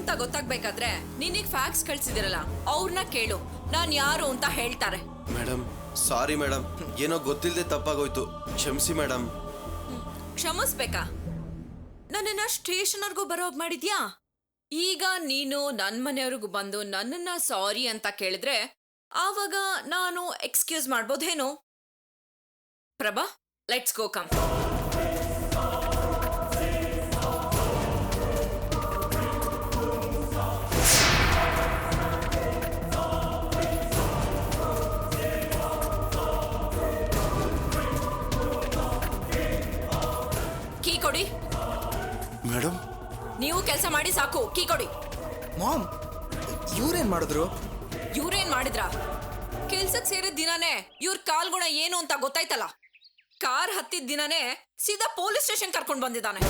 ಅಂತ ಗೊತ್ತಾಗ್ಬೇಕಾದ್ರೆ ನಿನಗ್ ಫ್ಯಾಕ್ಸ್ ಕಳ್ಸಿದಿರಲ್ಲ ಅವ್ರನ್ನ ಕೇಳು, ನಾನ್ ಯಾರು ಅಂತ ಹೇಳ್ತಾರೆ. ಮೇಡಮ್ ಸಾರಿ ಮೇಡಮ್, ಏನೋ ಗೊತ್ತಿಲ್ಲದೆ ತಪ್ಪಾಗೋಯ್ತು, ಕ್ಷಮಿಸಿ ಮೇಡಮ್. ಕ್ಷಮಿಸ್ಬೇಕಾ? ನನ್ನನ್ನ ಸ್ಟೇಷನ್ವರೆಗೂ ಬರೋಗ್ ಮಾಡಿದ್ಯಾ? ಈಗ ನೀನು ನನ್ ಮನೆಯವ್ರಿಗೂ ಬಂದು ನನ್ನನ್ನ ಸಾರಿ ಅಂತ ಕೇಳಿದ್ರೆ ಆವಾಗ ನಾನು ಎಕ್ಸ್ಕ್ಯೂಸ್ ಮಾಡ್ಬೋದೇನೋ? Prabha, let's go, come. Key ಕೊಡಿ. ಮೇಡಮ್ ನೀವು ಕೆಲಸ ಮಾಡಿ ಸಾಕು, ಕೀ ಕೊಡಿ. ಮಾಮ್, ಇವ್ರೇನ್ ಮಾಡಿದ್ರು? ಇವ್ರೇನ್ ಮಾಡಿದ್ರ? ಕೆಲ್ಸಕ್ ಸೇರಿದ ದಿನಾನೇ ಇವ್ರ ಕಾಲ್ಗುಣ ಏನು ಅಂತ ಗೊತ್ತಾಯ್ತಲ್ಲ. ಕಾರ್ ಹತ್ತಿದ ದಿನಾನೇ ಸೀದಾ ಪೊಲೀಸ್ ಸ್ಟೇಷನ್ ಕರ್ಕೊಂಡ್ ಬಂದಿದ್ದಾನೆ.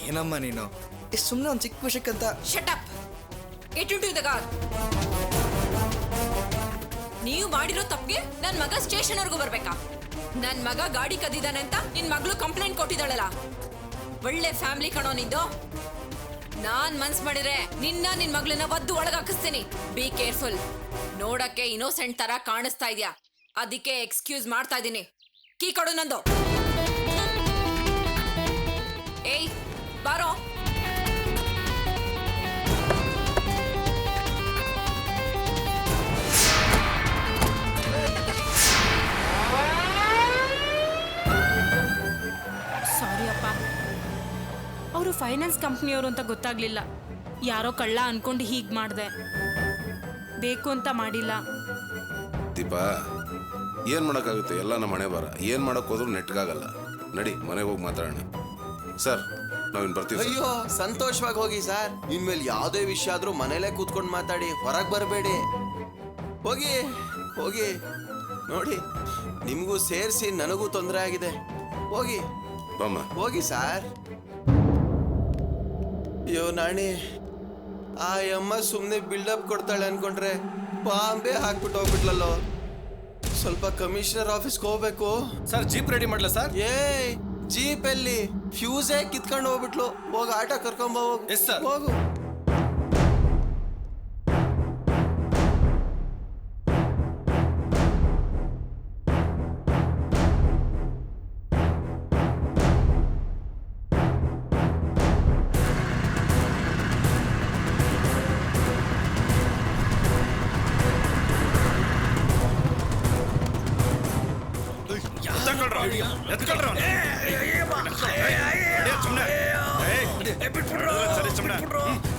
ಏನಮ್ಮ ನೀನು ಸುಮ್ಮನೆ ಒಂದು ಚಿಕ್ಕ ವಿಷಯಕ್ಕಂತ. Shut up, get into the car. ನೀವು ಮಾಡಿರೋ ತಪ್ಪಿಗೆ ನನ್ ಮಗ ಸ್ಟೇಷನ್ ವರ್ಗೂ ಬರ್ಬೇಕಾ? ನನ್ ಮಗ ಗಾಡಿ ಕದ್ದಿದ್ದಾನೆ ಅಂತ ನಿನ್ ಮಗಳು ಕಂಪ್ಲೇಂಟ್ ಕೊಟ್ಟಿದ್ದಾಳಲ್ಲ. ಒಳ್ಳೆ ಫ್ಯಾಮಿಲಿ ಕಣೋ ನಿಂದು. ನಾನ್ ಮನ್ಸ್ ಮಾಡಿದ್ರೆ ನಿನ್ ಮಗಳನ್ನ ಒದ್ದು ಒಳಗಾಕಿಸ್ತೀನಿ. Be careful. ನೋಡಕ್ಕೆ ಇನ್ನೋಸೆಂಟ್ ತರ ಕಾಣಿಸ್ತಾ ಇದ್ಯಾ, ಅದಕ್ಕೆ ಎಕ್ಸ್ಕ್ಯೂಸ್ ಮಾಡ್ತಾ ಇದೀನಿ. ಕೀ ಕೊಡು ನಂದು. ಏಯ್ ಬಾರೋ. ಸಾರಿ ಅಪ್ಪ, ಅವರು ಫೈನಾನ್ಸ್ ಕಂಪ್ನಿಯವರು ಅಂತ ಗೊತ್ತಾಗ್ಲಿಲ್ಲ. ಯಾರೋ ಕಳ್ಳ ಅನ್ಕೊಂಡು ಹೀಗ್ ಮಾಡ್ದೆ, ಬೇಕು ಅಂತ ಮಾಡಿಲ್ಲ. ದೀಪಾ, ಏನ್ ಮಾಡೋಕ್ಕಾಗುತ್ತೆ, ಎಲ್ಲ ನಮ್ಮ ಮನೆ ಬರ. ಏನ್ ಮಾಡಕ್ ಹೋದ್ರು ನೆಟ್ಗಾಗಲ್ಲ. ನಡಿ ಮನೆಗೆ ಹೋಗಿ ಮಾತಾಡೋಣ. ಸರ್ ನಾವಿನ್ ಬರ್ತೀವಿ. ಅಯ್ಯೋ ಸಂತೋಷವಾಗಿ ಹೋಗಿ ಸರ್. ಇನ್ಮೇಲೆ ಯಾವುದೇ ವಿಷಯ ಆದ್ರೂ ಮನೇಲೆ ಕೂತ್ಕೊಂಡು ಮಾತಾಡಿ, ಹೊರಗೆ ಬರಬೇಡಿ. ಹೋಗಿ ಹೋಗಿ. ನೋಡಿ, ನಿಮಗೂ ಸೇರಿಸಿ ನನಗೂ ತೊಂದರೆ ಆಗಿದೆ. ಹೋಗಿ ಬಮ್ಮ, ಹೋಗಿ ಸರ್. ಅಯ್ಯೋ ನಾಣಿ, ಆ ಅಮ್ಮ ಸುಮ್ಮನೆ ಬಿಲ್ಡಪ್ ಕೊಡ್ತಾಳೆ ಅನ್ಕೊಂಡ್ರೆ ಬಾಂಬೆ ಹಾಕ್ಬಿಟ್ಟು ಹೋಗ್ಬಿಟ್ಲಲ್ಲೋ. ಸ್ವಲ್ಪ ಕಮಿಷನರ್ ಆಫೀಸ್ಗೆ ಹೋಗ್ಬೇಕು ಸರ್. ಜೀಪ್ ರೆಡಿ ಮಾಡ್ಲಾ ಸರ್? ಏಯ್, ಜೀಪ್ ಎಲ್ಲಿ? ಫ್ಯೂಸೇ ಕಿತ್ಕೊಂಡು ಹೋಗ್ಬಿಟ್ಲು. ಹೋಗ ಆಟೋ ಕರ್ಕೊಂಬ ಹೋಗು. Yes sir. ಹೋಗು.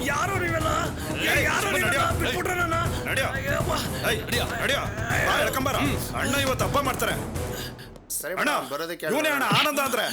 ಯಾರು ನೀವೆಲ್ಲ? ಅಣ್ಣ ಇವತ್ತು ಹಬ್ಬ ಮಾಡ್ತಾರೆ. ಅಣ್ಣ ಇವನೇ ಅಣ್ಣ ಆನಂದ ಅಂದ್ರೆ.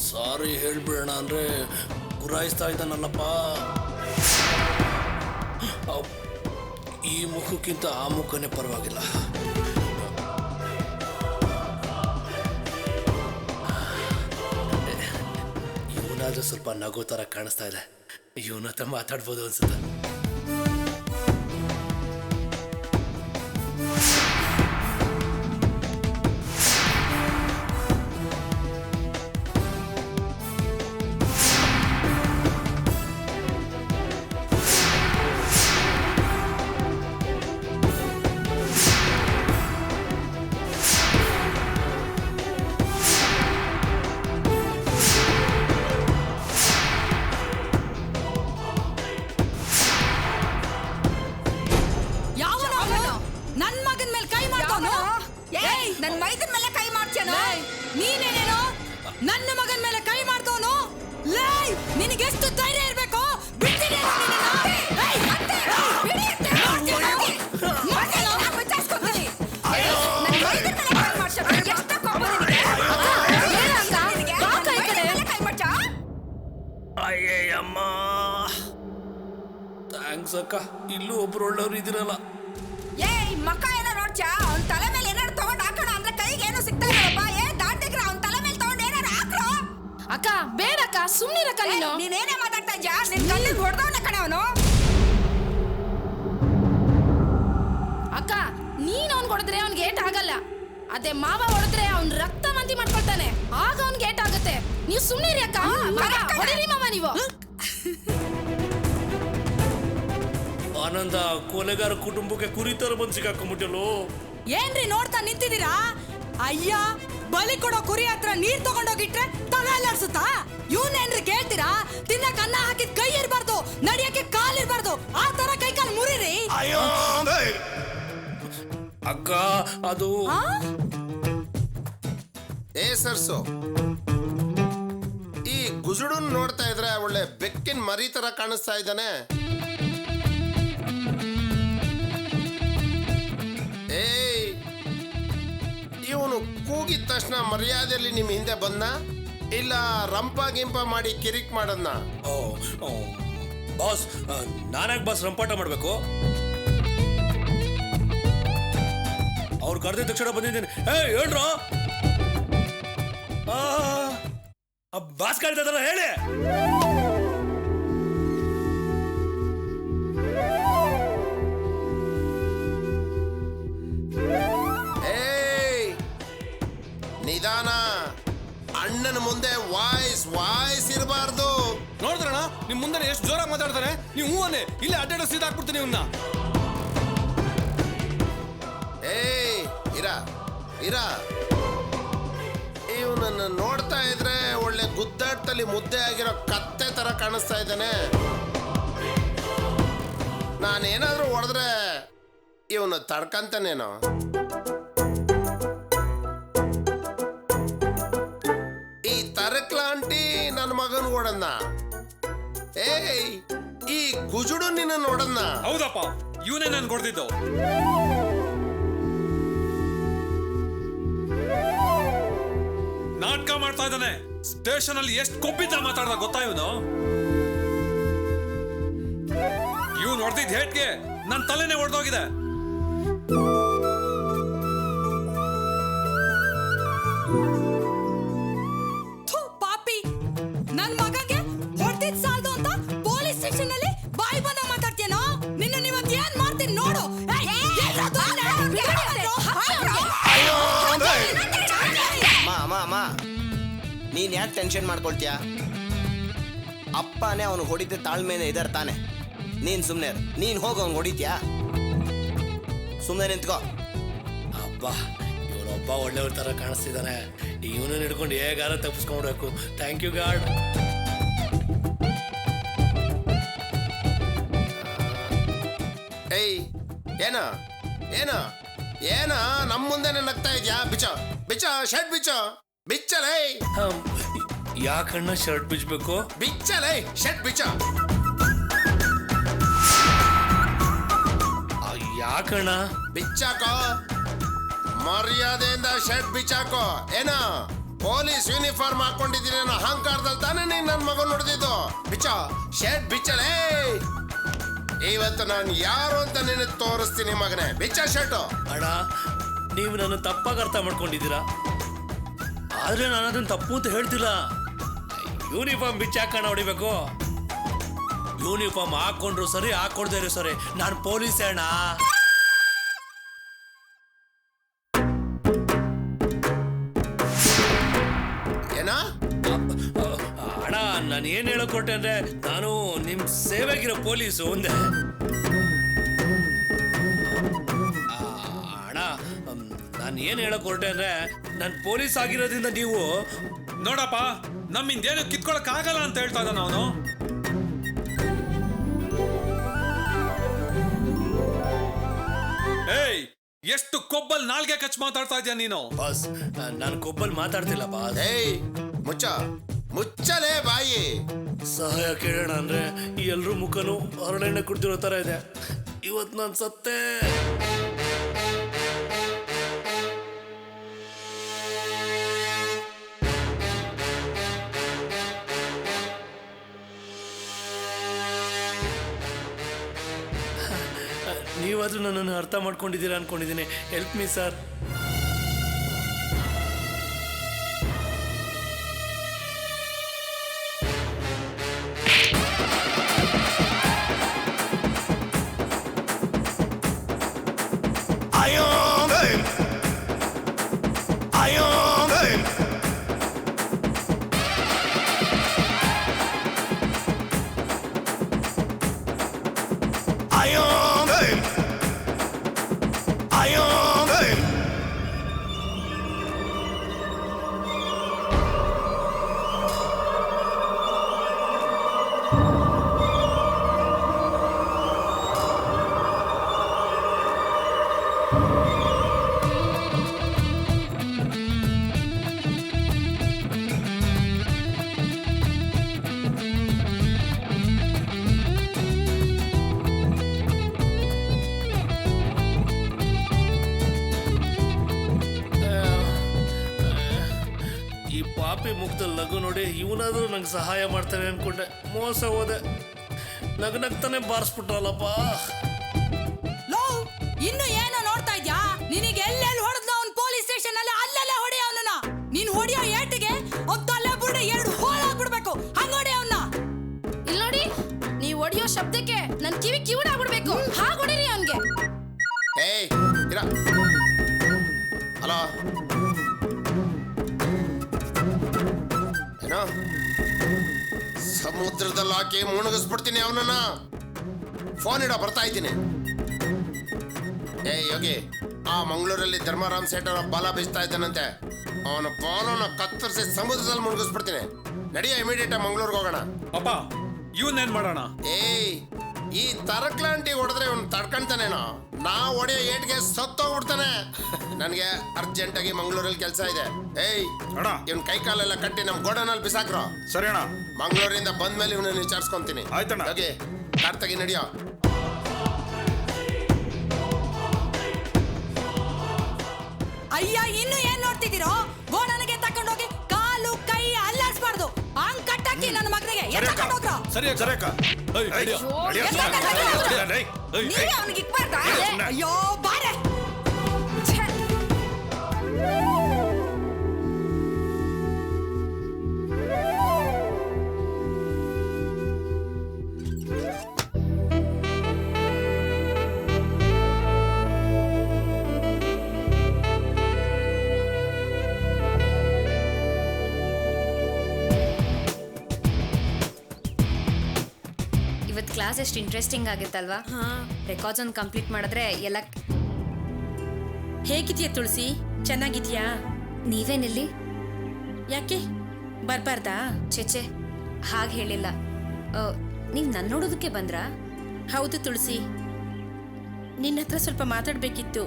ಸಾರಿ ಹೇಳ್ಬಿಡೋಣ ಅಂದ್ರೆ ಗುರಾಯಿಸ್ತಾ ಇದ್ದಾನಲ್ಲಪ್ಪ. ಈ ಮುಖಕ್ಕಿಂತ ಆ ಮುಖನೇ ಪರವಾಗಿಲ್ಲ. ಇವನಾದ್ರೂ ಸ್ವಲ್ಪ ನಗು ತರ ಕಾಣಿಸ್ತಾ ಇದೆ. ಇವನ ಹತ್ರ ಮಾತಾಡ್ಬೋದು ಅನ್ಸುತ್ತೆ. ನನ್ ಮೈದನ್ ಮೇಲೆ ಕೈ ಮಾಡ್ತೇನೋ? ನೀನೇನೇನೋ ನನ್ನ ಮಗನ ಮೇಲೆ ಕೈ ಮಾಡ್ದವನು? ಲೈ, ನಿನಗೆಷ್ಟು ಧೈರ್ಯ ಇರಬೇಕು? ಬಿಡ್ತೀನಿ ಅಯ್ಯಮ್ಮ, ಥ್ಯಾಂಕ್ಸ್ ಅಕ್ಕ. ಇಲ್ಲೂ ಒಬ್ರು ಒಳ್ಳೆಯವ್ರು ಇದಿರಲ್ಲ. ಏಯ್ ಮಕ್ಕ, ಏನಾರ ಸಿಗ್ತಾ ಇರಪ್ಪ. ಏ ದಾಂಡಿಗ್ರ ಅವ್ನ ತಲೆ ಮೇಲೆ ತಗೊಂಡು ಏನಾರ ಹಾಕ್ರೋ. ಅಕ್ಕ ಬೇಡಕ್ಕ ಸುಮ್ಮನಿರಕ್ಕ ನೀನು. ನೀನೇನೇ ಮಾತಾಡ್ತಾ ಇದ್ಯಾ? ನಿನ್ ಕಣ್ಣಿಗೆ ಹೊಡೆದವನ ಕಣೆ ಅವನು. ಅಕ್ಕ ನೀನ್ ಅವ್ನ್ ಹೊಡೆದ್ರೆ ಅವ್ನ್ಗೆ ಏಟ್ ಆಗಲ್ಲ. ಅದೇ ಮಾವ ಹೊಡೆದ್ರೆ ಅವ್ನ್ ರಕ್ತ ಮಂತಿ ಮಾಡ್ಕೊಳ್ತಾನೆ, ಆಗ ಅವ್ನ್ಗೆ ಏಟ್ ಆಗುತ್ತೆ. ನೀವು ಸುಮ್ಮನಿರಿ ಅಕ್ಕ. ಹೊಡಿರಿ ಮಾವ ನೀವು. ಆನಂದ ಕೊಲೆಗಾರ ಕುಟುಂಬಕ್ಕೆ ಕುರಿತರ ಬಂದು ಸಿಕ್ಕಾಕೊಂಡ್ಬಿಟ್ಟಲು. ಏನ್ರಿ ನೋಡ್ತಾ ನಿಂತಿದ್ದೀರಾ? ಅಯ್ಯ, ಬಲಿ ಕೊಡೋ ಕುರಿ ಹತ್ರ ನೀರ್ ತಗೊಂಡೋಗಿಟ್ರೆ ತಲೆ ಅಲ್ಲಾಡ್ಸುತ್ತಾ? ಇವನೇನ್ರಿ ಕೇಳ್ತೀರಾ? ತಿನ್ನಕ್ ಅನ್ನ ಹಾಕಿದ್ ಕೈ ಇರ್ಬಾರ್ದು, ನಡಿಯಕ್ಕೆ ಕಾಲ್ ಇರ್ಬಾರ್ದು, ಆ ತರ ಕೈ ಕಾಲ್ ಮುರಿರಿ. ಅಕ್ಕ ಅದು ಏ ಸರ್ಸು, ಈ ಗುಜುಡನ್ ನೋಡ್ತಾ ಇದ್ರೆ ಒಳ್ಳೆ ಬೆಕ್ಕಿನ ಮರಿ ತರ ಕಾಣಿಸ್ತಾ ಇದ್ದಾನೆ. ಏಯ್, ಇವನು ಕೂಗಿದ ತಕ್ಷಣ ಮರ್ಯಾದೆಯಲ್ಲಿ ನಿಮ್ ಹಿಂದೆ ಬಂದ ಇಲ್ಲ ರಂಪ ಗಿಂಪ ಮಾಡಿ ಕಿರಿಕ್ ಮಾಡದ್ನ? ಬಾಸ್, ನಾನ್ಯಾಕೆ ಬಾಸ್ ರಂಪಾಟ ಮಾಡ್ಬೇಕು? ಅವ್ರು ಕರೆದ ತಕ್ಷಣ ಬಂದಿದ್ದೀನಿ. ಹೇಳ್ರೋ, ಬಾಸ್ ಕರೀತದಲ್ಲ ಹೇಳಿ. ನಿಧಾನ, ಅಣ್ಣನ ಮುಂದೆ ವಾಯ್ಸ್ ಇರಬಾರ್ದು. ನೋಡಿದ್ರಣ ನಿಮ್ ಮುಂದೆ ಎಷ್ಟು ಜೋರಾಗಿ ಮಾತಾಡ್ತಾರೆ. ನೀವು ಹೂವನ್ನೇ ಇಲ್ಲೇ ಅಡ್ಡಾಡೋ ಸೀದಾ ಹಾಕ್ಬಿಡ್ತೀನಿ ಇವನ್ನ. ಏಯ್ ಇರ, ಇವನನ್ನು ನೋಡ್ತಾ ಇದ್ರೆ ಒಳ್ಳೆ ಗುದ್ದಾಟದಲ್ಲಿ ಮುದ್ದೆ ಆಗಿರೋ ಕತ್ತೆ ತರ ಕಾಣಿಸ್ತಾ ಇದ್ದಾನೆ. ನಾನೇನಾದ್ರೂ ಹೊಡೆದ್ರೆ ಇವನು ತಡ್ಕಂತಾನೇನೋ. ಈ ತರಕ್ಲಾಂಟಿ ನನ್ನ ಮಗನ್ ಓಡನ್ನ. ಏಯ್, ಈ ಗುಜುಡು ನಿನ್ನ ನೋಡನ್ನ. ಹೌದಪ್ಪ, ಇವನೇ ನನ್ ಕೊಡ್ತಿದ್ದು. ನಾಟಕ ಮಾಡ್ತಾ ಇದ್ದಾನೆ. ಸ್ಟೇಷನ್ ಅಲ್ಲಿ ಎಷ್ಟು ಕೊಬ್ಬಿದ್ದ ಮಾತಾಡ್ದ ಗೊತ್ತಾ ಇವನು. ಇವ್ನು ಹೊಡೆದಿದ್ ಹೇಟ್ಗೆ ನನ್ನ ತಲೆನೇ ಹೊಡೆದೋಗಿದೆ. ಪಾಪಿ, ನನ್ ಮಗಗೆ ಹೊಡೆದಿದ್ ಸಾಲದು ಅಂತ ಪೊಲೀಸ್ ಸ್ಟೇಷನ್ ಅಲ್ಲಿ ಬಾಯಿ ಬಂದ ಮಾತಾಡ್ತೀಯನೋ? ನಿನ್ನ ನೀವತ್ ಏನ್ ಮಾಡ್ತೀನಿ ನೋಡು. ಅಮ್ಮ, ನೀನ್ ಯಾಕೆ ಟೆನ್ಷನ್ ಮಾಡ್ಕೊಳ್ತೀಯ? ಅಪ್ಪನೇ ಅವನು ಹೊಡಿತ ತಾಳ್ಮೇನೆ ಇದಾರೆ ತಾನೆ. ನೀನ್ ಸುಮ್ನೆ ನೀನ್ ಹೋಗಿ ಅವ್ನು ಹೊಡಿತ್ಯಾ? ಸುಮ್ನೆ ನಿಂತ್ಕೋ. ಅಬ್ಬಾ, ಇವನೊಬ್ಬ ಒಳ್ಳೆಯವ್ರ ತರ ಕಾಣಿಸ್ತಿದ್ದಾನೆ. ಇವನನ್ನ ಹಿಡ್ಕೊಂಡು ಹೇಗಾರ ತಪ್ಪಿಸ್ಕೊಂಡ್ಬೇಕು. Thank you god. ಏಯ್, ಏನ ನಮ್ಮ ಮುಂದೆನೆ ನಗ್ತಾ ಇದ್ಯಾ? ಬಿಚ್ಚ ಶರ್ಟ್ ಬಿಚ್ಚಲೇ. ಯಾಕಣ್ಣ ಶರ್ಟ್ ಬಿಚ್ಚಬೇಕು? ಬಿಚ್ಚಲೇ, ಶರ್ಟ್ ಬಿಚ್ಚ. ಯಾಕಣ್ಣ? ಬಿಚ್ಚಾಕೋ, ಮರ್ಯಾದೆಯಿಂದ ಶರ್ಟ್ ಬಿಚ್ಚಾಕೋ. ಏನ ಪೊಲೀಸ್ ಯೂನಿಫಾರ್ಮ್ ಹಾಕೊಂಡಿದ್ದೀನಿ ಅನ್ನೋ ಅಹಂಕಾರದಲ್ಲಿ ತಾನೇ ನೀನ್ ನನ್ನ ಮಗನ್ ನೋಡ್ದಿದ್ದು. ಶರ್ಟ್ ಬಿಚ್ಚಲೇ. ಇವತ್ತು ನಾನು ಯಾರು ಅಂತ ನಿನ್ನ ತೋರಿಸ್ತೀನಿ ಮಗನೇ. ಬಿಚ್ಚ ಶರ್ಟು. ಅಣ್ಣ, ನೀವು ನನ್ನ ತಪ್ಪಾಗಿ ಅರ್ಥ ಮಾಡ್ಕೊಂಡಿದ್ದೀರಾ. ಆದ್ರೆ ನಾನು ಅದನ್ನ ತಪ್ಪು ಅಂತ ಹೇಳ್ತಿಲ್ಲ. ಯೂನಿಫಾರ್ಮ್ ಬಿಚ್ಚಾಕಣ್ಣ ಹೊಡಿಬೇಕು. ಯೂನಿಫಾರ್ಮ್ ಹಾಕೊಂಡ್ರು ಸರಿ, ಹಾಕೊಳ್ದೇ ಇರೋ ಸರಿ, ನಾನು ಪೊಲೀಸ್ ಅಣ್ಣ. ಅಣ್ಣ, ನಾನು ಏನ್ ಹೇಳಕೊಟ್ಟೆ ಅಂದ್ರೆ, ನಾನು ನಿಮ್ ಸೇವೆಗಿರೋ ಪೊಲೀಸು ಒಂದೇ. ಅಣ್ಣ, ನಾನು ಏನ್ ಹೇಳಕ್ ಹೊರಟೆ ಅಂದ್ರೆ, ನಾನು ಪೊಲೀಸ್ ಆಗಿರೋದ್ರಿಂದ ನೀವು ನೋಡಪ್ಪ, ನಮ್ಮಿಂದೇನು ಕಿತ್ಕೊಳಕ್ ಆಗಲ್ಲ ಅಂತ ಹೇಳ್ತಾ ಇದ್ದಾನ ಅವನು. ಏಯ್, ಎಷ್ಟು ಕೊಬ್ಬಲ್ ನಾಲ್ಗೆ ಕಚ್ ಮಾತಾಡ್ತಾ ಇದ್ಯಾ ನೀನು? ಬಾಸ್, ನಾನು ಕೊಬ್ಬಲ್ ಮಾತಾಡ್ತಿಲ್ಲ ಬಾಸ್. ಏಯ್, ಮುಚ್ಚಲೇ ಬಾಯಿ. ಸಹಾಯ ಕೇಳೋಣ ಅಂದ್ರೆ ಈ ಎಲ್ರೂ ಮುಖನು ಹರಳೆಣ್ಣೆ ಕುಡ್ದಿರೋ ತರ ಇದೆ. ಇವತ್ತು ನಾನು ಸತ್ತೆ. ನೀವಾದ್ರೂ ನನ್ನನ್ನು ಅರ್ಥ ಮಾಡ್ಕೊಂಡಿದ್ದೀರಾ ಅನ್ಕೊಂಡಿದ್ದೀನಿ. Help me sir. ಮುಖದಲ್ಲಿ ನಗು ನೋಡಿ ಇವನಾದ್ರೂ ನಂಗೆ ಸಹಾಯ ಮಾಡ್ತಾನೆ ಅನ್ಕೊಂಡೆ, ಮೋಸ ಹೋದೆ. ನಗ್ನಗ್ತಾನೆ ಬಾರಿಸ್ಬಿಟ್ರಲ್ಲಪ್ಪ. ಲೋ ಇನ್ನು ಏನೋ ನೋಡ್ತಾ ಇದ್ಯಾ? ನಿನಗೆ ಎಲ್ಲೆಲ್ಲಿ ಹೊಡೆದ್ನ ಅವ್ನು ಪೊಲೀಸ್ ಸ್ಟೇಷನ್ ಅಲ್ಲಿ ಅಲ್ಲೆಲ್ಲ ಹೊಡಿ ಅವನನ್ನ. ನೀನ್ ಹೊಡಿಯೋ ಏಟಿಗೆ ಅವ್ನ್ ತಲೆ ಬುಡ 2 ಹೋಳಾಗ್ಬಿಡ್ಬೇಕು, ಹಂಗ ಹೊಡಿ ಅವನ್ನ. ಇಲ್ಲಿ ನೋಡಿ, ನೀವ್ ಹೊಡಿಯೋ ಶಬ್ದಕ್ಕೆ ನನ್ ಕಿವಿ ಕಿವಿಡಾಗ್ಬಿಡ್ಬೇಕು, ಹಾಗೆ ಹೊಡಿರಿ ಅವನ್ಗೆ. ಏಯ್ ಇರ. ಹಲೋ, ಏನೋ ಸಮುದ್ರದಲ್ಲಿ ಹಾಕಿ ಮುಣಗಿಸ್ಬಿಡ್ತೀನಿ ಅವನನ್ನ. ಫೋನ್ ಇಡೋ, ಬರ್ತಾ ಇದ್ದೀನಿ. ಏಯ್ ಯೋಗಿ, ಆ ಮಂಗಳೂರಲ್ಲಿ ಧರ್ಮರಾಮ್ ಸೇಠರ ಬಾಲ ಬೀಸ್ತಾ ಇದ್ದಾನಂತೆ. ಅವನ ಬಾಲನ ಕತ್ತರಿಸಿ ಸಮುದ್ರದಲ್ಲಿ ಮುಣಗಿಸ್ಬಿಡ್ತೀನಿ. ನಡಿಯ, ಇಮಿಡಿಯೇಟ್ ಮಂಗಳೂರಿಗೆ ಹೋಗೋಣ. ಅಪ್ಪ ಇವನ್ನೇನ್ ಮಾಡೋಣ? ಏಯ್, ಈ ತರಕ್ಲಾಂಟಿ ಹೊಡೆದ್ರೆ ಇವ್ನು ತಡ್ಕೊಂತಾನೇನೋ. ನಾ ಹೊಡೆಯೋ ಏಟ್ಗೆ ಸತ್ತೋಗ್ಬಿಡ್ತಾನೆ. ನನಗೆ ಅರ್ಜೆಂಟಾಗಿ ಮಂಗಳೂರಲ್ಲಿ ಕೆಲಸ ಇದೆ. ಏಯ್ ಅಣ್ಣ, ಇವ್ನ ಕೈ ಕಾಲೆಲ್ಲ ಕಟ್ಟಿ ನಮ್ ಗೋಡನಲ್ಲಿ ಬಿಸಾಕ್ರೋ. ಸರಿ ಅಣ್ಣ. ಮಂಗಳೂರಿಂದ ಬಂದ್ಮೇಲೆ ಇವನನ್ನ ವಿಚಾರಿಸ್ಕೊಂತೀನಿ. ಆಯ್ತಣ್ಣ. ಹೋಗಿ ಕಾರ್ ತೆಗಿ, ನಡಿಯೋ. ಅಯ್ಯ, ಇನ್ನು ಏನ್ ನೋಡ್ತಿದ್ದೀರೋ? ಗೋಡನಿಗೆ ತಕೊಂಡೋಗಿ ಕಾಲು ಕೈ ಅಲ್ಲಾಡ್ಸ್ಬಾರ್ದು. ಹಂಗ್ ಕಟ್ಟಾಕಿ ನನ್ನ ಮಗನಿಗೆ ಎತ್ಕೊಂಡೋಗ್ರೋ. ಸರಿ ಅಕ್ಕ. ನೀವೇ ಅವನಿಗೆ ಇಕ್ಬಾರ್ದಾ? ಅಯ್ಯೋ ಬಾರೆ. ಇವತ್ತು ಕ್ಲಾಸ್ ಎಷ್ಟು ಇಂಟ್ರೆಸ್ಟಿಂಗ್ ಆಗಿತ್ತಲ್ವಾ? ರೆಕಾರ್ಡ್ಸ್ ಒಂದು ಕಂಪ್ಲೀಟ್ ಮಾಡಿದ್ರೆ ಎಲ್ಲ. ಹೇಗಿದ್ಯಾ ತುಳಸಿ? ಚೆನ್ನಾಗಿದ್ಯಾ? ನೀವೇನಿಲ್ಲಿ? ಯಾಕೆ ಬರ್ಬಾರ್ದಾ? ಚೇಚೆ, ಹಾಗೆ ಹೇಳಿಲ್ಲ. ನೀವು ನನ್ನ ನೋಡೋದಕ್ಕೆ ಬಂದ್ರಾ? ಹೌದು ತುಳಸಿ, ನಿನ್ನ ಹತ್ರ ಸ್ವಲ್ಪ ಮಾತಾಡ್ಬೇಕಿತ್ತು.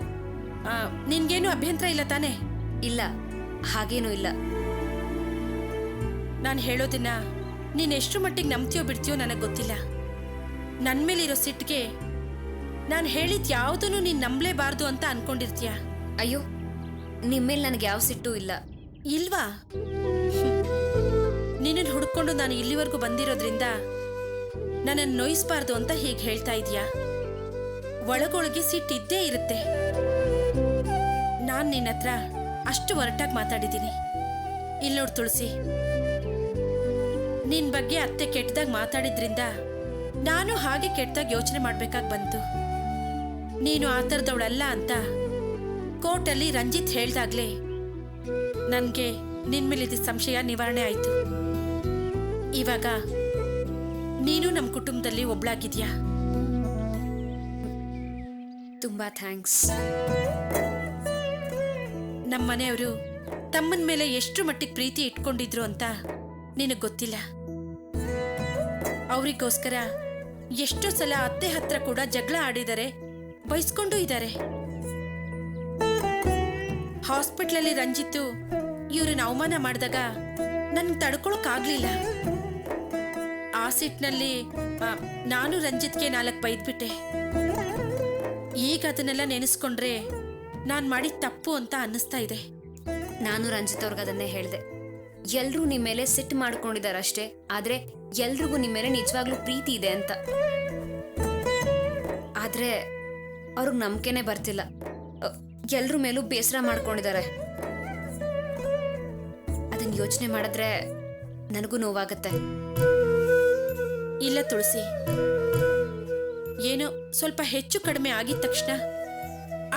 ನಿನ್ಗೇನು ಅಭ್ಯಂತರ ಇಲ್ಲ ತಾನೆ? ಇಲ್ಲ, ಹಾಗೇನೂ ಇಲ್ಲ. ನಾನು ಹೇಳೋದನ್ನ ನೀನು ಎಷ್ಟು ಮಟ್ಟಿಗೆ ನಂಬ್ತೀಯೋ ಬಿಡ್ತೀಯೋ ನನಗೆ ಗೊತ್ತಿಲ್ಲ. ನನ್ನ ಮೇಲಿರೋ ಸಿಟ್ಟಿಗೆ ನಾನು ಹೇಳಿದ ಯಾವುದನ್ನು ನೀನು ನಂಬಲೇಬಾರ್ದು ಅಂತ ಅನ್ಕೊಂಡಿರ್ತೀಯ. ಅಯ್ಯೋ, ನಿಮ್ಮೇಲೆ ನನಗೆ ಯಾವ ಸಿಟ್ಟು ಇಲ್ಲ. ಇಲ್ವಾ? ನಿನ್ನನ್ನು ಹುಡ್ಕೊಂಡು ನಾನು ಇಲ್ಲಿವರೆಗೂ ಬಂದಿರೋದ್ರಿಂದ ನನ್ನನ್ನು ನೋಯಿಸ್ಬಾರ್ದು ಅಂತ ಹೀಗೆ ಹೇಳ್ತಾ ಇದೀಯಾ? ಒಳಗೊಳಗೆ ಸಿಟ್ಟಿದ್ದೇ ಇರುತ್ತೆ. ನಾನು ನಿನ್ನ ಹತ್ರ ಅಷ್ಟು ಒರಟಾಗಿ ಮಾತಾಡಿದ್ದೀನಿ. ಇಲ್ಲಿ ನೋಡು ತುಳಸಿ, ನಿನ್ನ ಬಗ್ಗೆ ಅತ್ತೆ ಕೆಟ್ಟದಾಗ ಮಾತಾಡಿದ್ರಿಂದ ನಾನು ಹಾಗೆ ಕೆಟ್ಟದಾಗ ಯೋಚನೆ ಮಾಡ್ಬೇಕಾಗಿ ಬಂತು. ನೀನು ಆ ಥರದವಳಲ್ಲ ಅಂತ ಕೋರ್ಟಲ್ಲಿ ರಂಜಿತ್ ಹೇಳ್ದಾಗ್ಲೇ ನನಗೆ ನಿನ್ನ ಮೇಲಿದ್ದ ಸಂಶಯ ನಿವಾರಣೆ ಆಯಿತು. ಇವಾಗ ನೀನು ನಮ್ಮ ಕುಟುಂಬದಲ್ಲಿ ಒಬ್ಳಾಗಿದ್ಯಾ. ತುಂಬಾ ಥ್ಯಾಂಕ್ಸ್. ನಮ್ಮ ಮನೆಯವರು ತಮ್ಮನ ಮೇಲೆ ಎಷ್ಟು ಮಟ್ಟಿಗೆ ಪ್ರೀತಿ ಇಟ್ಕೊಂಡಿದ್ರು ಅಂತ ನಿನಗೆ ಗೊತ್ತಿಲ್ಲ. ಅವರಿಗೋಸ್ಕರ ಎಷ್ಟೋ ಸಲ ಅತ್ತೆ ಹತ್ರ ಕೂಡ ಜಗಳ ಆಡಿದ್ದಾರೆ, ಬೈಸ್ಕೊಂಡು ಇದ್ದಾರೆ. ಹಾಸ್ಪಿಟ್ಲಲ್ಲಿ ರಂಜಿತ್ತು ಇವ್ರನ್ನ ಅವಮಾನ ಮಾಡಿದಾಗ ನನ್ಗೆ ತಡ್ಕೊಳಕ್ಕಾಗ್ಲಿಲ್ಲ. ಆ ಸಿಟ್ನಲ್ಲಿ ನಾನು ರಂಜಿತ್ಗೆ 4 ಬೈದ್ಬಿಟ್ಟೆ. ಈಗ ಅದನ್ನೆಲ್ಲ ನೆನೆಸ್ಕೊಂಡ್ರೆ ನಾನು ಮಾಡಿದ ತಪ್ಪು ಅಂತ ಅನ್ನಿಸ್ತಾ ಇದೆ. ನಾನು ರಂಜಿತ್ ಅವ್ರಿಗೆ ಅದನ್ನೇ ಹೇಳಿದೆ. ಎಲ್ರೂ ನಿಮ್ಮ ಮೇಲೆ ಸಿಟ್ಟು ಮಾಡ್ಕೊಂಡಿದಾರಷ್ಟೇ, ಆದ್ರೆ ಎಲ್ರಿಗೂ ನಿಮ್ಮ ಮೇಲೆ ನಿಜವಾಗ್ಲೂ ಪ್ರೀತಿ ಇದೆ ಅಂತ. ಆದ್ರೆ ಅವ್ರಿಗೆ ನಂಬಿಕೆನೆ ಬರ್ತಿಲ್ಲ. ಎಲ್ರ ಮೇಲೂ ಬೇಸರ ಮಾಡ್ಕೊಂಡಿದ್ದಾರೆ. ಅದನ್ನ ಯೋಚನೆ ಮಾಡಿದ್ರೆ ನನಗೂ ನೋವಾಗತ್ತೆ. ಇಲ್ಲ ತುಳಸಿ, ಏನೋ ಸ್ವಲ್ಪ ಹೆಚ್ಚು ಕಡಿಮೆ ಆಗಿದ ತಕ್ಷಣ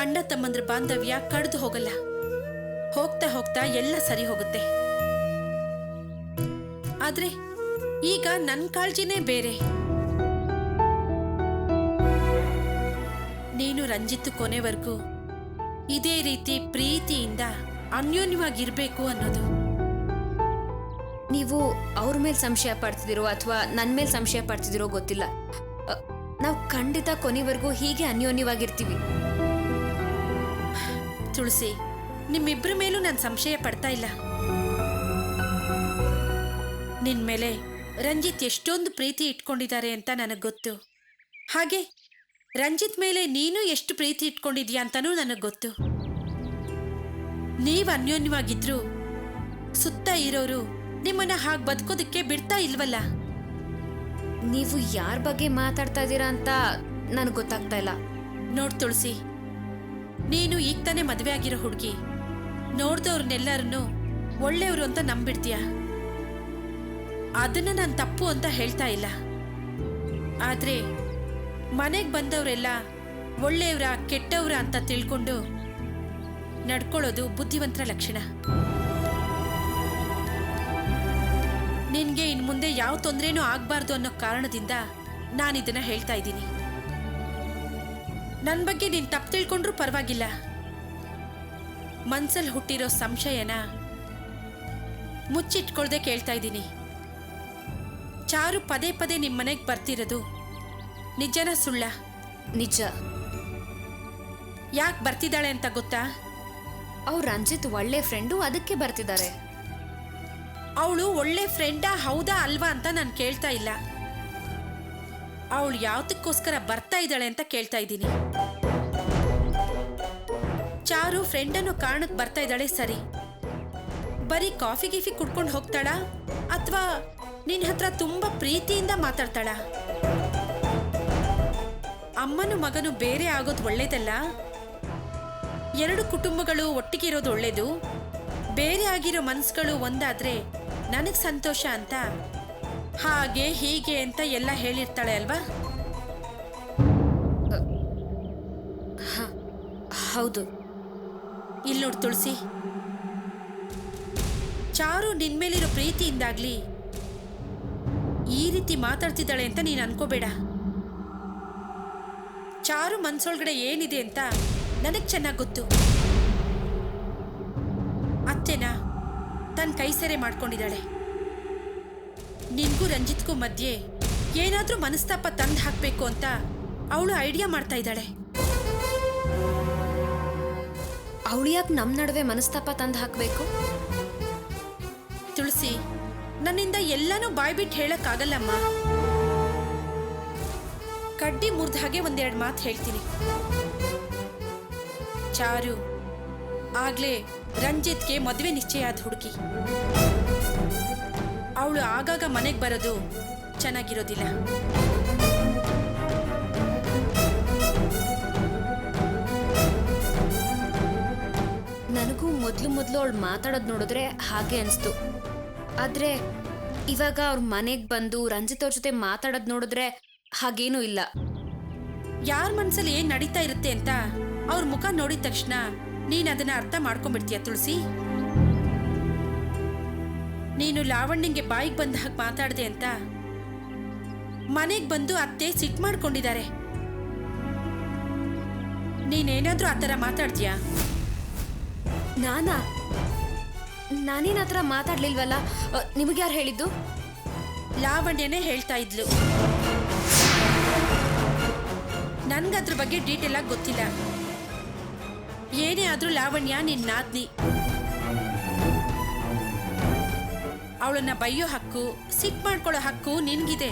ಅಣ್ಣ ತಮ್ಮಂದ್ರ ಬಾಂಧವ್ಯ ಕಡ್ದು ಹೋಗಲ್ಲ. ಹೋಗ್ತಾ ಹೋಗ್ತಾ ಎಲ್ಲ ಸರಿ ಹೋಗುತ್ತೆ. ಆದ್ರೆ ಈಗ ನನ್ನ ಕಾಳಜಿನೇ ಬೇರೆ. ನೀನು ರಂಜಿತ್ ಕೊನೆವರೆಗೂ ಇದೇ ರೀತಿ ಪ್ರೀತಿಯಿಂದ ಅನ್ಯೋನ್ಯವಾಗಿರ್ಬೇಕು ಅನ್ನೋದು. ನೀವು ಅವ್ರ ಮೇಲೆ ಸಂಶಯ ಪಡ್ತಿದಿರೋ ಅಥವಾ ನನ್ನ ಮೇಲೆ ಸಂಶಯ ಪಡ್ತಿದಿರೋ ಗೊತ್ತಿಲ್ಲ. ನಾವು ಖಂಡಿತ ಕೊನೆವರೆಗೂ ಹೀಗೆ ಅನ್ಯೋನ್ಯವಾಗಿರ್ತೀವಿ. ತುಳಸಿ, ನಿಮ್ಮಿಬ್ಬರ ಮೇಲೂ ನಾನು ಸಂಶಯ ಪಡ್ತಾ ಇಲ್ಲ. ನಿನ್ ಮೇಲೆ ರಂಜಿತ್ ಎಷ್ಟೊಂದು ಪ್ರೀತಿ ಇಟ್ಕೊಂಡಿದ್ದಾರೆ ಅಂತ ನನಗೆ ಗೊತ್ತು. ಹಾಗೆ ರಂಜಿತ್ ಮೇಲೆ ನೀನು ಎಷ್ಟು ಪ್ರೀತಿ ಇಟ್ಕೊಂಡಿದ್ಯಾ ಅಂತನೂ ನನಗೆ ಗೊತ್ತು. ನೀವು ಅನ್ಯೋನ್ಯವಾಗಿದ್ರು ಸುತ್ತ ಇರೋರು ನಿಮ್ಮನ್ನ ಹಾಗೆ ಬದುಕೋದಕ್ಕೆ ಬಿಡ್ತಾ ಇಲ್ವಲ್ಲ. ನೀವು ಯಾರ ಬಗ್ಗೆ ಮಾತಾಡ್ತಾ ಇದ್ದೀರಾ ಅಂತ ನನಗೆ ಗೊತ್ತಾಗ್ತಾ ಇಲ್ಲ. ನೋಡ್ ತುಳಸಿ, ನೀನು ಈಗ ತಾನೇ ಮದುವೆ ಆಗಿರೋ ಹುಡುಗಿ, ನೋಡ್ದವ್ರನ್ನೆಲ್ಲರನ್ನು ಒಳ್ಳೆಯವರು ಅಂತ ನಂಬಿಡ್ತೀಯ. ಅದನ್ನ ನಾನು ತಪ್ಪು ಅಂತ ಹೇಳ್ತಾ ಇಲ್ಲ. ಆದ್ರೆ ಮನೆಗೆ ಬಂದವರೆಲ್ಲ ಒಳ್ಳೆಯವರ ಕೆಟ್ಟವರ ಅಂತ ತಿಳ್ಕೊಂಡು ನಡ್ಕೊಳ್ಳೋದು ಬುದ್ಧಿವಂತರ ಲಕ್ಷಣ. ನಿನ್ಗೆ ಇನ್ ಮುಂದೆ ಯಾವ ತೊಂದರೆನೂ ಆಗ್ಬಾರ್ದು ಅನ್ನೋ ಕಾರಣದಿಂದ ನಾನಿದನ್ನ ಹೇಳ್ತಾ ಇದ್ದೀನಿ. ನನ್ನ ಬಗ್ಗೆ ನೀನ್ ತಪ್ಪು ತಿಳ್ಕೊಂಡ್ರೂ ಪರವಾಗಿಲ್ಲ. ಮನ್ಸಲ್ಲಿ ಹುಟ್ಟಿರೋ ಸಂಶಯನ ಮುಚ್ಚಿಟ್ಕೊಳ್ದೆ ಕೇಳ್ತಾ ಇದ್ದೀನಿ. ಚಾರು ಪದೇ ಪದೇ ನಿಮ್ಮ ಮನೆಗೆ ಬರ್ತಿರೋದು ನಿಜನ ಸುಳ್ಳ? ನಿಜ. ಯಾಕೆ ಬರ್ತಿದ್ದಾಳೆ ಅಂತ ಗೊತ್ತಾ? ಅವ್ರು ರಂಜಿತ್ ಒಳ್ಳೆ ಫ್ರೆಂಡು, ಅದಕ್ಕೆ ಬರ್ತಿದ್ದಾರೆ. ಅವಳು ಒಳ್ಳೆ ಫ್ರೆಂಡಾ ಹೌದಾ ಅಲ್ವಾ ಅಂತ ನಾನು ಕೇಳ್ತಾ ಇಲ್ಲ. ಅವಳು ಯಾವ್ದಕ್ಕೋಸ್ಕರ ಬರ್ತಾ ಇದ್ದಾಳೆ ಅಂತ ಕೇಳ್ತಾ ಇದ್ದೀನಿ. ಚಾರು ಫ್ರೆಂಡ್ ಅನ್ನೋ ಕಾರಣಕ್ಕೆ ಬರ್ತಾ ಇದ್ದಾಳೆ ಸರಿ, ಬರೀ ಕಾಫಿ ಗೀಫಿ ಕುಡ್ಕೊಂಡು ಹೋಗ್ತಾಳಾ ಅಥವಾ ನಿನ್ನ ಹತ್ರ ತುಂಬಾ ಪ್ರೀತಿಯಿಂದ ಮಾತಾಡ್ತಾಳ? ಅಮ್ಮನು ಮಗನು ಬೇರೆ ಆಗೋದು ಒಳ್ಳೇದಲ್ಲ. ಎರಡು ಕುಟುಂಬಗಳು ಒಟ್ಟಿಗಿರೋದು ಒಳ್ಳೇದು. ಬೇರೆ ಆಗಿರೋ ಮನಸ್ಸುಗಳು ಒಂದಾದ್ರೆ ನನಗೆ ಸಂತೋಷ ಅಂತ ಹಾಗೆ ಹೀಗೆ ಅಂತ ಎಲ್ಲ ಹೇಳಿರ್ತಾಳೆ ಅಲ್ವಾ? ಹೌದು. ಇಲ್ಲಿ ನೋಡು ತುಳಸಿ, ಚಾರು ನಿನ್ಮೇಲಿರೋ ಪ್ರೀತಿಯಿಂದಾಗ್ಲಿ ಈ ರೀತಿ ಮಾತಾಡ್ತಿದ್ದಾಳೆ ಅಂತ ನೀನು ಅನ್ಕೋಬೇಡ. ಚಾರು ಮನ್ಸೊಳಗಡೆ ಏನಿದೆ ಅಂತ ನನಗೆ ಚೆನ್ನಾಗಿ ಗೊತ್ತು. ಅತ್ತೆನ ತನ್ನ ಕೈ ಸೆರೆ ಮಾಡ್ಕೊಂಡಿದ್ದಾಳೆ. ನಿನ್ಗೂ ರಂಜಿತ್ಗೂ ಮಧ್ಯೆ ಏನಾದ್ರೂ ಮನಸ್ತಾಪ ತಂದು ಹಾಕ್ಬೇಕು ಅಂತ ಅವಳು ಐಡಿಯಾ ಮಾಡ್ತಾ ಇದ್ದಾಳೆ. ಅವಳು ಯಾಕೆ ನಮ್ಮ ನಡುವೆ ಮನಸ್ತಾಪ ತಂದು ಹಾಕಬೇಕು? ತುಳಸಿ, ನನ್ನಿಂದ ಎಲ್ಲಾನು ಬಾಯ್ಬಿಟ್ಟು ಹೇಳಕ್ಕಾಗಲ್ಲಮ್ಮ. ಕಡ್ಡಿ ಮುರಿದ ಹಾಗೆ ಒಂದೆರಡು ಮಾತು ಹೇಳ್ತೀನಿ. ಚಾರು ಆಗ್ಲೇ ರಂಜಿತ್ಗೆ ಮದುವೆ ನಿಶ್ಚಯ ಆದ ಹುಡುಗಿ. ಅವಳು ಆಗಾಗ ಮನೆಗೆ ಬರೋದು ಚೆನ್ನಾಗಿರೋದಿಲ್ಲ. ನನಗೂ ಮೊದಲು ಅವಳು ಮಾತಾಡೋದು ನೋಡಿದ್ರೆ ಹಾಗೆ ಅನಿಸ್ತು. ಆದ್ರೆ ಇವಾಗ ಅವ್ರ ಮನೆಗೆ ಬಂದು ರಂಜಿತ್ ಅವ್ರ ಜೊತೆ ಮಾತಾಡೋದು ನೋಡಿದ್ರೆ ಹಾಗೇನೂ ಇಲ್ಲ. ಯಾರ ಮನ್ಸಲ್ಲಿ ಏನ್ ನಡೀತಾ ಇರುತ್ತೆ ಅಂತ ಅವ್ರ ಮುಖ ನೋಡಿದ ತಕ್ಷಣ ನೀನ್ ಅದನ್ನ ಅರ್ಥ ಮಾಡ್ಕೊಂಡ್ಬಿಡ್ತೀಯ ತುಳಸಿ. ನೀನು ಲಾವಣ್ಯಂಗೆ ಬಾಯಿಗೆ ಬಂದ ಹಾಗೆ ಮಾತಾಡ್ದೆ ಅಂತ ಮನೆಗೆ ಬಂದು ಅತ್ತೆ ಸಿಟ್ ಮಾಡ್ಕೊಂಡಿದ್ದಾರೆ. ನೀನೇನಾದ್ರೂ ಆ ಥರ ಮಾತಾಡ್ತೀಯಾ? ನಾನೇನ ಹತ್ರ ಮಾತಾಡ್ಲಿಲ್ವಲ್ಲ. ನಿಮಗೆ ಯಾರು ಹೇಳಿದ್ದು? ಲಾವಣ್ಯನೇ ಹೇಳ್ತಾ ಇದ್ಲು. ನನ್ಗದ್ರ ಬಗ್ಗೆ ಡೀಟೇಲ್ ಆಗಿ ಗೊತ್ತಿಲ್ಲ. ಏನೇ ಆದ್ರೂ ಲಾವಣ್ಯ ನಿನ್ನ ನಾದ್ನಿ. ಅವಳನ್ನ ಬೈಯೋ ಹಕ್ಕು, ಸಿಟ್ ಮಾಡ್ಕೊಳ್ಳೋ ಹಕ್ಕು ನಿನ್ಗಿದೆ.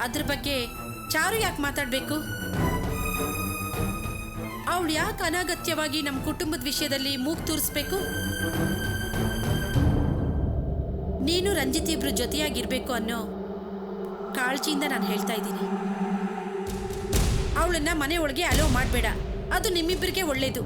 ಅದ್ರ ಬಗ್ಗೆ ಚಾರು ಯಾಕೆ ಮಾತಾಡ್ಬೇಕು? ಅವಳು ಯಾಕೆ ಅನಾಗತ್ಯವಾಗಿ ನಮ್ಮ ಕುಟುಂಬದ ವಿಷಯದಲ್ಲಿ ಮೂಗು ತೂರಿಸ್ಬೇಕು? ನೀನು ರಂಜಿತ್ ಇಬ್ರು ಜೊತೆಯಾಗಿರ್ಬೇಕು ಅನ್ನೋ ಕಾಳಜಿಯಿಂದ ನಾನು ಹೇಳ್ತಾ ಇದ್ದೀನಿ. ಅವಳನ್ನ ಮನೆ ಒಳಗೆ ಅಲೋ ಮಾಡಬೇಡ, ಅದು ನಿಮ್ಮಿಬ್ಬರಿಗೆ ಒಳ್ಳೇದು.